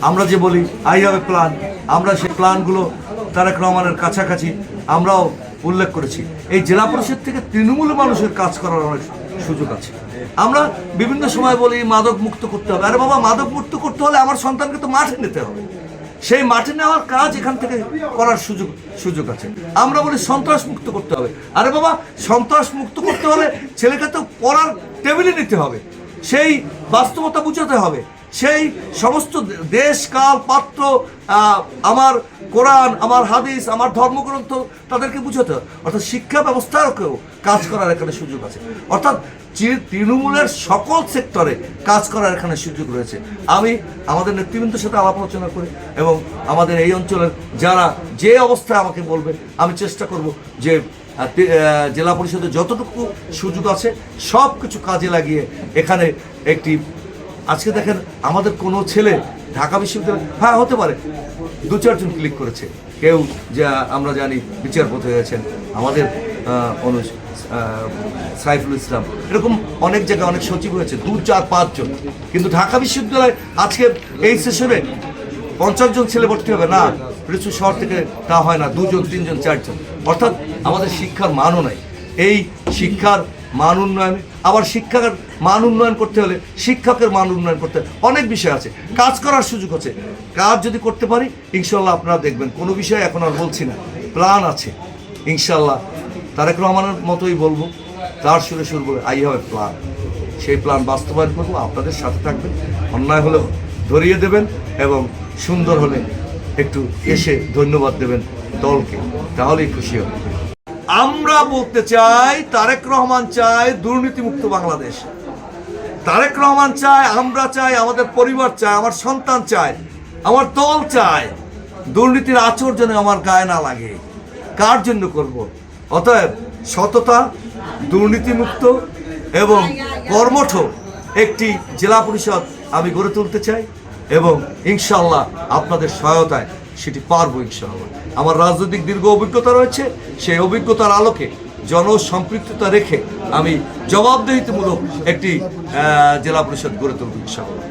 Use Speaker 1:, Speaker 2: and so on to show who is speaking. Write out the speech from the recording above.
Speaker 1: আমরা যে বলি আই হ্যাভ এ প্ল্যান, আমরা সেই প্ল্যানগুলো তারেক রহমানের কাছাকাছি আমরাও উল্লেখ করেছি। এই জেলা পরিষদ থেকে তৃণমূল মানুষের কাজ করার অনেক সুযোগ আছে। আমরা বিভিন্ন সময় বলি মাদক মুক্ত করতে হবে। আরে বাবা, মাদক মুক্ত করতে হলে আমার সন্তানকে তো মাঠে নিতে হবে, সেই মাঠে নেওয়ার কাজ এখান থেকে করার সুযোগ আছে। আমরা বলি সন্ত্রাস মুক্ত করতে হবে। আরে বাবা, সন্ত্রাস মুক্ত করতে হলে ছেলেকে তো পড়ার টেবিলে নিতে হবে, সেই বাস্তবতা বুঝাতে হবে, সেই সমস্ত দেশ কাল পাত্র, আমার কোরআন, আমার হাদিস, আমার ধর্মগ্রন্থ তাদেরকে বুঝাতে হবে। অর্থাৎ শিক্ষা ব্যবস্থাকেও কাজ করার এখানে সুযোগ আছে। অর্থাৎ তৃণমূলের সকল সেক্টরে কাজ করার এখানে সুযোগ রয়েছে। আমি আমাদের নেতৃবৃন্দের সাথে আলাপ আলোচনা করি এবং আমাদের এই অঞ্চলের যারা যে অবস্থায় আমাকে বলবে, আমি চেষ্টা করব যে জেলা পরিষদের যতটুকু সুযোগ আছে সব কিছু কাজে লাগিয়ে এখানে একটি, আজকে দেখেন আমাদের কোনো ছেলে ঢাকা বিশ্ববিদ্যালয়, হ্যাঁ হতে পারে 2-4 জন ক্লিক করেছে, কেউ যা আমরা জানি বিচারপতি হয়েছেন, আমাদের সাইফুল ইসলাম, এরকম অনেক জায়গায় অনেক সচিব হয়েছে 2-4-5 জন। কিন্তু ঢাকা বিশ্ববিদ্যালয় আজকে এই সেশনে 50 জন ছেলে ভর্তি হবে না, কিছু শহর থেকে তা হয় না, 2 জন 3 জন 4 জন। অর্থাৎ আমাদের শিক্ষার মানও নাই। এই শিক্ষার মান উন্নয়ন, আবার শিক্ষার মান উন্নয়ন করতে হলে শিক্ষকের মান উন্নয়ন করতে অনেক বিষয় আছে, কাজ করার সুযোগ আছে। কাজ যদি করতে পারি ইনশাল্লাহ আপনারা দেখবেন, কোনো বিষয় এখন আর বলছি না, প্ল্যান আছে ইনশাল্লাহ। তারেক রহমানের মতোই বলবো, তার সুরে সুর বলে আই হ্যাভ এ প্ল্যান। সেই প্ল্যান বাস্তবায়ন করবো, আপনাদের সাথে থাকবেন, অন্যায় হলেও ধরিয়ে দেবেন এবং সুন্দর হলে একটু এসে ধন্যবাদ দেবেন দলকে, তাহলেই খুশি হবে। আমরা বলতে চাই, তারেক রহমান চায় দুর্নীতিমুক্ত বাংলাদেশ। তারেক রহমান চায়, আমরা চাই, আমাদের পরিবার চায়, আমার সন্তান চায়, আমার দল চায় দুর্নীতির আঁচড় যেন আমার গায়ে না লাগে। কার জন্য করব? অতএব সততা, দুর্নীতিমুক্ত এবং কর্মঠ একটি জেলা পরিষদ আমি গড়ে তুলতে চাই এবং ইনশাল্লাহ আপনাদের সহায়তায় সেটি পারবো ইনশাআল্লাহ। আমার রাজনৈতিক দীর্ঘ অভিজ্ঞতা রয়েছে, সেই অভিজ্ঞতার আলোকে জনসম্পৃক্ততা রেখে আমি জবাবদিহিতামূলক একটি জেলা পরিষদ গড়ে তুলব ইনশাআল্লাহ।